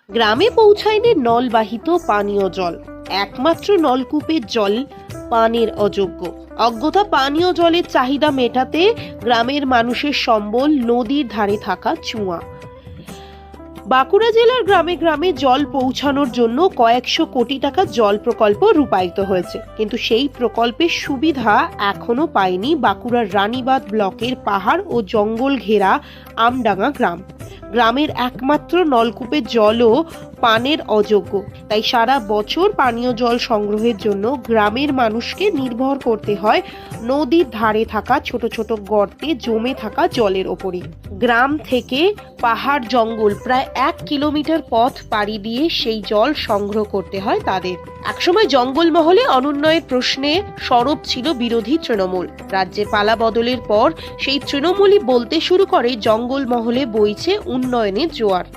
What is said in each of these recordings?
গ্রামে পৌঁছায়নি নলবাহিত পানীয় জল। একমাত্র নলকূপের জল পানের অযোগ্য। অজ্ঞতা পানীয় জলের চাহিদা মেটাতে গ্রামের মানুষের সম্বল নদীর ধারে থাকা চুয়া। বাঁকুড়া জেলার গ্রামে গ্রামে জল পৌঁছানোর জন্য কয়েকশো কোটি টাকা জল প্রকল্প রূপায়িত হয়েছে, কিন্তু সেই প্রকল্পের সুবিধা এখনো পায়নি বাঁকুড়ার রানীবাঁধ ব্লকের পাহাড় ও জঙ্গল ঘেরা আমডাঙ্গা গ্রাম। গ্রামের একমাত্র নলকূপের জলও পানের অযোগ্য। তাই সারা বছর পানীয় জল সংগ্রহের জন্য গ্রামের মানুষকে নির্ভর করতে হয় নদীর ধারে থাকা ছোট ছোট গর্তে জমে থাকা জলের ওপরই। গ্রাম থেকে পাহাড় জঙ্গল প্রায় 1 কিলোমিটার পথ পাড়ি দিয়ে সেই জল সংগ্রহ করতে হয় তাদের। একসময় জঙ্গলমহলে অনুন্নয়ের প্রশ্নে সরব ছিল বিরোধী তৃণমূল। রাজ্যের পালা বদলের পর সেই তৃণমূলই বলতে শুরু করে জঙ্গলমহলে বইছে উন্নয়নের জোয়ার।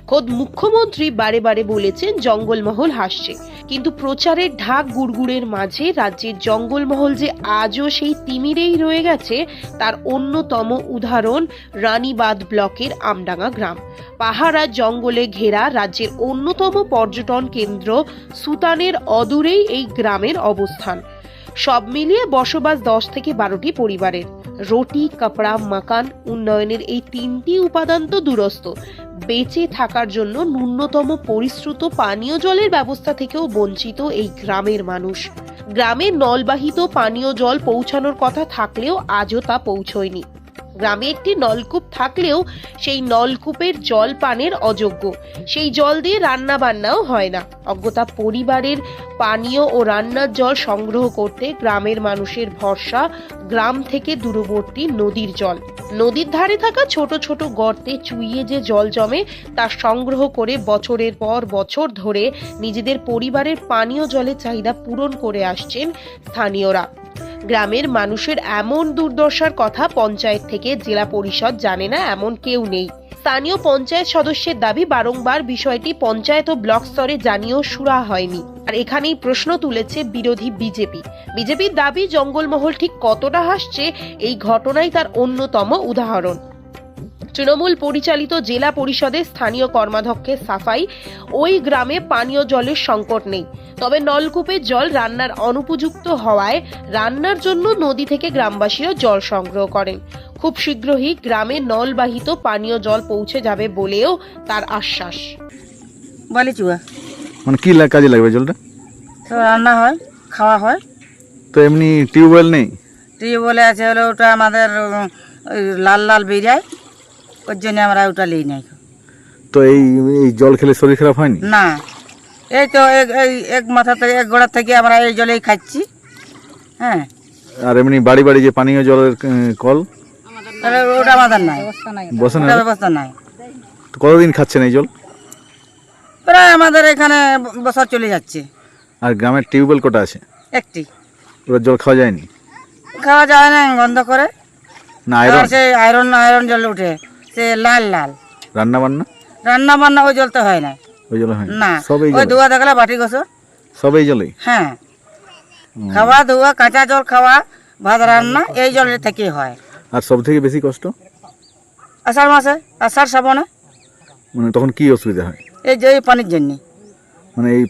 খোদ মুখ্যমন্ত্রী বারে বারে বলেছেন জঙ্গলমহল হাসছে, কিন্তু প্রচারের ঢাক গুড়গুড়ের মাঝে রাজ্যের জঙ্গলমহল যে আজও সেই তিমিরেই রয়ে গেছে তার অন্যতম উদাহরণ রানীবাঁধ ব্লকের আমডাঙ্গা গ্রাম। পাহাড় আর জঙ্গলে ঘেরা রাজ্যের অন্যতম পর্যটন কেন্দ্র সুতানের অদূরেই এই গ্রামের অবস্থান। সব মিলিয়ে বসবাস 10 থেকে 12টি পরিবারের। রুটি, কাপড়া, মাকান, উন্নয়নের এই 3টি উপাদান তো দূরস্থ, বেঁচে থাকার জন্য ন্যূনতম পরিশ্রুত পানীয় জলের ব্যবস্থা থেকেও বঞ্চিত এই গ্রামের মানুষ। গ্রামে নলবাহিত পানীয় জল পৌঁছানোর কথা থাকলেও আজও তা পৌঁছয়নি। গ্রামে একটি নলকূপ থাকলেও সেই নলকূপের জল পানের অযোগ্য। সেই জল দিয়ে রান্না বান্নাও হয় না। অজ্ঞতা পরিবারের পানীয় ও রান্নার জল সংগ্রহ করতে গ্রামের মানুষের ভরসা গ্রাম থেকে দূরবর্তী নদীর জল। নদীর ধারে থাকা ছোট ছোট গর্তে চুইয়ে যে জল জমে তা সংগ্রহ করে বছরের পর বছর ধরে নিজেদের পরিবারের পানীয় জলের চাহিদা পূরণ করে আসছেন স্থানীয়রা। গ্রামের মানুষের এমন দুর্দশার কথা পঞ্চায়েত থেকে জেলা পরিষদ জানে না এমন কেউ নেই। স্থানীয় পঞ্চায়েত সদস্যের দাবি বারংবার বিষয়টি পঞ্চায়েত ও ব্লক স্তরে জানিয়েও সুরা হয়নি। আর এখানেই প্রশ্ন তুলেছে বিরোধী বিজেপির দাবি জঙ্গলমহল ঠিক কতটা হাসছে এই ঘটনাই তার অন্যতম উদাহরণ। তৃণমূল পরিচালিত জেলা পরিষদের স্থানীয় কর্মাধ্যক্ষের সাফাই, ওই গ্রামে পানীয় জলের সংকট নেই, তবে নলকূপের জল রান্নার অনুপযুক্ত হওয়ায় রান্নার জন্য নদী থেকে গ্রামবাসীরা জল সংগ্রহ করেন। খুব শীঘ্রই গ্রামে নলবাহিত পানীয় জল পৌঁছে যাবে বলেও তার আশ্বাস। বালিচুয়া মানে কি কাজে লাগবে জলটা? তো রান্না হয়, খাওয়া হয়। তো এমনি টিউবওয়েল নেই? টিউবওয়েলে আছে, হলো ওটা আমাদের ওই লাল লাল বেরিয়ে, ওর জন্য আমরা ওটা নিই নাই। তো এই জল খেলে শরীর খারাপ হয়নি? না, এই তো এক মাথা থেকে এক গোড়া থেকে আমরা এই জলেই খাচ্ছি। হ্যাঁ, আর এমনি বাড়ি বাড়ি যে পানীয় জলের কল, তাহলে ওটা আমাদের নাই, বসে না, ওটা ব্যবস্থা নাই। তো কতদিন খাচ্ছেন এই জল? প্রায় আমাদের এখানে বছর চলে যাচ্ছে। আর গ্রামের টিউবওয়েল কটা আছে? একটি। ওরা জল খাওয়া যায়নি? খাওয়া যায় না, বন্ধ করে। না আয়রন? সে আয়রন জল উঠে, সে লাল লাল। রান্না বান্না ওই জল তো হয় না। ওই জল হয় না, সব এই ওই জল? ধোয়া দেখলে বাটি গোসল সব এই জলেই? হ্যাঁ, খাওয়া ধোয়া, কাঁচা জল খাওয়া, ভাত রান্না এই জলের থেকে হয়। আর সব থেকে বেশি কষ্ট আষাঢ় মাসে, আষাঢ় শ্রাবণে। মানে তখন কি অসুবিধা হয়? এই যে এই পানির জন্য মানে এই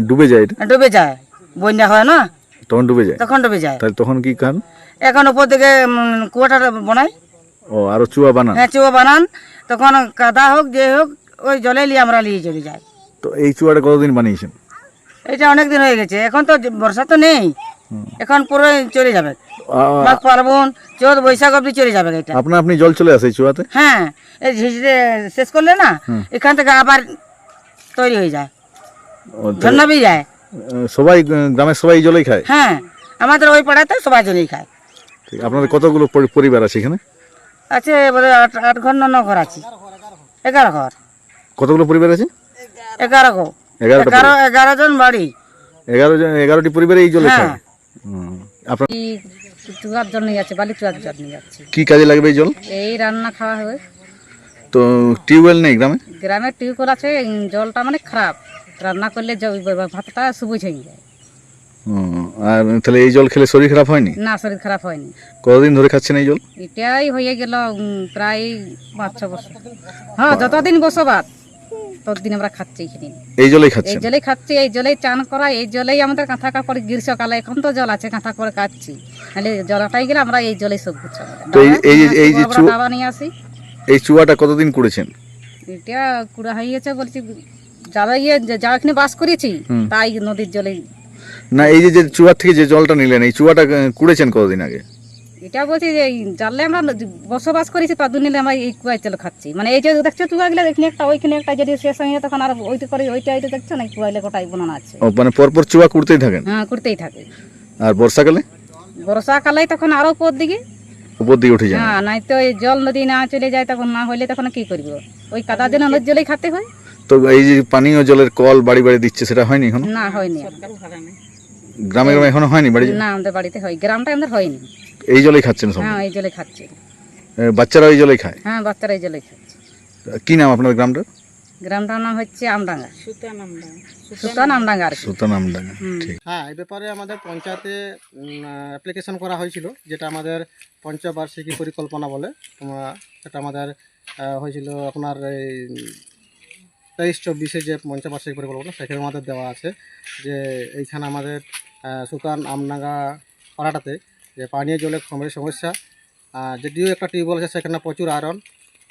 ডুবে যায়? এটা ডুবে যায়, বন্যা হয় না তখন ডুবে যায়? তখন ডুবে যায়। তাহলে তখন কি খান? এখন উপর দিকে কুয়াটা বানাই। ও, আরো চুয়া বানান? হ্যাঁ, চুয়া বানান। তখন কাদা হোক যে হোক ওই জলে নিয়ে আমরা নিয়ে চলে যাই। তো এই চুয়াটা কতদিন বানিয়েছেন? এটা অনেক দিন হয়ে গেছে। এখন তো বর্ষা তো নেই, এখন পুরো চলে যাবে। মাঘ পার্বণ, চৈত বৈশাখ অব্দি চলে যাবে এটা। আপনি জল চলে আসে এই চুয়াতে? হ্যাঁ, এই ঝিঝড়ে শেষ করলে না, এখান থেকে আবার তৈরি হয়ে যায়, ঝর্ণাবি যায়। সবাই গ্রামের সবাই জলই খায়? হ্যাঁ, আমাদের ওই পাড়াতে সবাই জলই খায়। ঠিক। আপনাদের কতগুলো পরিবার আছে এখানে? আছে বোধ 8 ঘর না 9 ঘর আছে। 11 ঘর। কতগুলো পরিবার আছে? 11 ঘর। 11 জন বাড়ি। 11টি পরিবারে এই জলে হ্যাঁ। খায়? আপনার চুয়ার জল নিয়ে যাচ্ছে, বালি চুয়ার জল নিয়ে যাচ্ছে। কি কাজে লাগবে এই জল? এই রান্না খাওয়া হয়। তো টিউবওয়েল নেই গ্রামে? গ্রামের টিউবওয়েল আছে, জলটা মানে খারাপ, রান্না করলে ভাতটা সবুজ হয়ে যায়। আর তাহলে এই জল খেলে শরীর খারাপ হয়নি? না, শরীর খারাপ হয়নি। কতদিন ধরে খাচ্ছেন এই জল? এটাই হয়ে গেল প্রায় 5-6 বছর। হ্যাঁ, যতদিন বসবাস ততদিন আমরা খাচ্ছি এখানে। এই জলেই এই খাচ্ছেন? জলেই খাচ্ছি, এই জলেই চান করা, এই জলেই আমাদের কাঁথা কাপড় গ্রীষ্মকালে এখন তো জল আছে, কাঁথা করে কাচ্ছি, নাহলে জলটাই গেলে আমরা এই জলেই সব কিছু তো এই যে দাবা নিয়ে আসি। এই চুয়াটা কতদিন কুড়েছেন? এটা কুড়া হয়ে গেছে বলছি, যারা যা এখানে বাস করেছি তাই নদীর জলে। না, এই যে চুয়ার থেকে যে জলটা নিলেন, এই চুয়াটা কুড়েছেন কতদিন আগে? এটা বলছি যে এই জানলে আমরা বসবাস করেছি তাদের নিলে আমরা এই কুয়ায় জল খাচ্ছি। মানে এই যে দেখছো চুয়াগুলো, এখানে একটা ওইখানে একটা, যদি শেষ হয়ে যায় তখন আর ওইটা করে ওইটা দেখছো না, কুয়াইলে গোটাই বোনানো আছে। ও মানে পরপর চুয়া কুড়তেই থাকেন? হ্যাঁ, করতেই থাকে। আর বর্ষাকালে? বর্ষাকালে তখন আরো উপর দিকে, উপর দিকে উঠে যান? হ্যাঁ, নাই তো এই জল নদী না চলে যায় তখন, না হইলে তখন কি করবো, ওই কাদা দিন নদীর জলেই খেতে হয়। তো এই যে পানীয় জলের কল বাড়ি বাড়ি দিচ্ছে, সেটা হয়নি এখনো? না, হয়নি। গ্রামে গ্রামে এখনো হয়নি বাড়ি? না, আমাদের বাড়িতে হয়, গ্রামটা আমাদের হয়নি। এই জলেই খাচ্ছেন সব? হ্যাঁ, এই জলে খাচ্ছি। বাচ্চারা এই জলেই খায়? হ্যাঁ, বাচ্চারা এই জলে খাচ্ছে। কি নাম আপনার গ্রামটা? গ্রামটার নাম হচ্ছে আমডাঙ্গা, সুতান আমডাঙ্গা আর কি। সুতান আমডাঙ্গা। ঠিক। হ্যাঁ, এই ব্যাপারে আমাদের পঞ্চায়েতে অ্যাপ্লিকেশন করা হয়েছিল, যেটা আমাদের পঞ্চবার্ষিকী পরিকল্পনা বলে। সেটা আমাদের হয়েছিল আপনার এই 23-24 যে পঞ্চবার্ষিকী পরিকল্পনা, সেখানে আমাদের দেওয়া আছে যে এইখানে আমাদের সুতান আমডাঙ্গা পাড়াটাতে যে পানীয় জলের সমস্যা, যদিও একটা টিউবওয়েল আছে সেখানে প্রচুর আয়রন,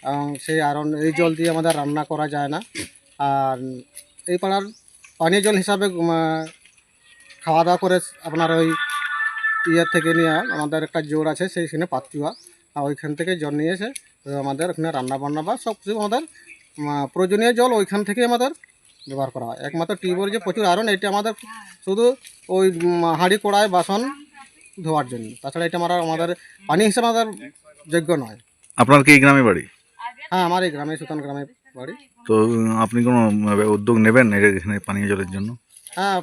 এবং সেই আয়রন এই জল দিয়ে আমাদের রান্না করা যায় না। আর এই পাড়ার পানীয় জল হিসাবে খাওয়া দাওয়া করে আপনার ওই ইয়ের থেকে নিয়ে আমাদের একটা জোর আছে সেইখানে পাতুয়া, আর ওইখান থেকে জল নিয়ে এসে আমাদের ওখানে রান্না বান্না বা সব কিছু আমাদের প্রয়োজনীয় জল ওইখান থেকে আমাদের ব্যবহার করা হয়। একমাত্র টিউবওয়েল যে প্রচুর আয়রন, এটা আমাদের শুধু ওই হাঁড়ি কড়াই বাসন ধোয়ার জন্য, তাছাড়া এটা আমাদের পানি হিসাবে আমাদের যোগ্য নয়। আপনার কি এই গ্রামে বাড়ি? হ্যাঁ, আমার এই গ্রামে, সুতান গ্রামে বাড়ি। তো আপনি কোনো উদ্যোগ নেবেন এখানে পানীয় জলের জন্য? হ্যাঁ,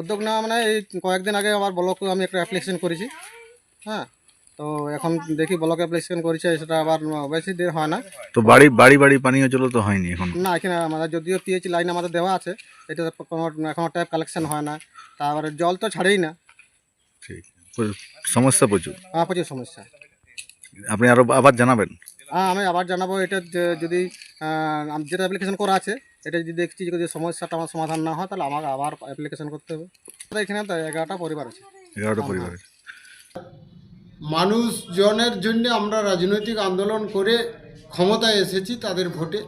উদ্যোগ নেওয়া মানে এই কয়েকদিন আগে আমার ব্লকে আমি একটা অ্যাপ্লিকেশন করেছি। হ্যাঁ, তো এখন দেখি ব্লকে অ্যাপ্লিকেশন করেছে, সেটা আবার বেশি দিন হয় না। তো বাড়ি বাড়ি বাড়ি পানীয় জল তো হয়নি এখন? না, এখানে আমাদের যদিও পিএইচ লাইন আমাদের দেওয়া আছে, এটা কোনো এখনও ট্যাপ কালেকশন হয় না, তারপরে জল তো ছাড়েই না। ঠিক, সমস্যা প্রচুর। হ্যাঁ, প্রচুর সমস্যা। আপনি আবার জানাবেন? হ্যাঁ, আমি আবার জানাবো। এটা যদি যেটা অ্যাপ্লিকেশন করা আছে, এটা যদি দেখছি যদি সমস্যাটা আমার সমাধান না হয়, তাহলে আমাকে আবার অ্যাপ্লিকেশন করতে হবে। এখানে তো 11টা পরিবার আছে। 11টা পরিবার। মানুষজনের জন্য আমরা রাজনৈতিক আন্দোলন করে ক্ষমতায় এসেছি তাদের ভোটে।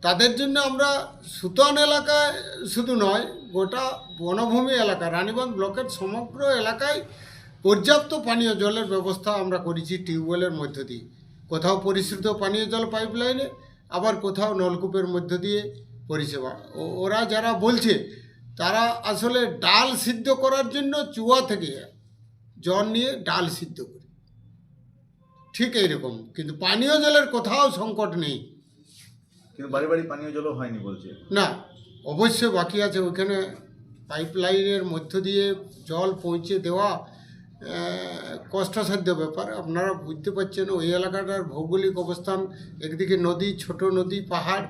তাদের জন্য আমরা সুতান এলাকায় শুধু নয়, গোটা বনভূমি এলাকা রানীগঞ্জ ব্লকের সমগ্র এলাকায় পর্যাপ্ত পানীয় জলের ব্যবস্থা আমরা করেছি টিউবওয়েলের মধ্য দিয়ে। কোথাও পরিশ্রুত পানীয় জল পাইপলাইনে, আবার কোথাও নলকূপের মধ্য দিয়ে পরিষেবা। ওরা যারা বলছে তারা আসলে ডাল সিদ্ধ করার জন্য চুয়া থেকে জল নিয়ে ডাল সিদ্ধ করে, ঠিক এইরকম। কিন্তু পানীয় জলের কোথাও সংকট নেই। কিন্তু বাড়ি বাড়ি পানীয় জলও হয়নি বলছে? না, অবশ্যই বাকি আছে। ওইখানে পাইপলাইনের মধ্য দিয়ে জল পৌঁছে দেওয়া কষ্টসাধ্য ব্যাপার। আপনারা বুঝতে পারছেন ওই এলাকাটার ভৌগোলিক অবস্থান, একদিকে নদী, ছোট নদী, পাহাড়,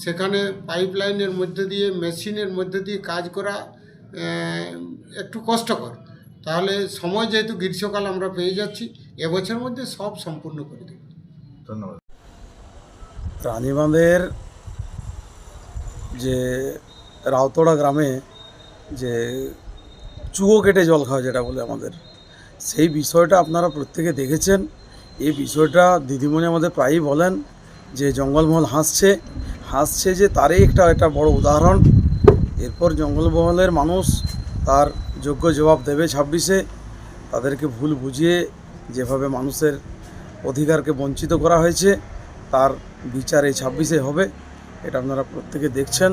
সেখানে পাইপলাইনের মধ্য দিয়ে মেশিনের মধ্য দিয়ে কাজ করা একটু কষ্টকর। তাহলে সময় যেহেতু গ্রীষ্মকাল আমরা পেয়ে যাচ্ছি, এবছরের মধ্যে সব সম্পূর্ণ করে দেব। ধন্যবাদ। রানীবাঁধের যে রাউতড়া গ্রামে যে চুয়ো কেটে জল খাওয়া যেটা বলে আমাদের, সেই বিষয়টা আপনারা প্রত্যেকে দেখেছেন। এই বিষয়টা দিদিমণি আমাদের প্রায়ই বলেন যে জঙ্গলমহল হাসছে যে তারই একটা বড় উদাহরণ। এরপর জঙ্গলমহলের মানুষ তার যোগ্য জবাব দেবে 26-এ। তাদেরকে ভুল বুঝিয়ে যেভাবে মানুষের অধিকারকে বঞ্চিত করা হয়েছে, তার বিচার এই 26-এ হবে। এটা আপনারা প্রত্যেকে দেখছেন।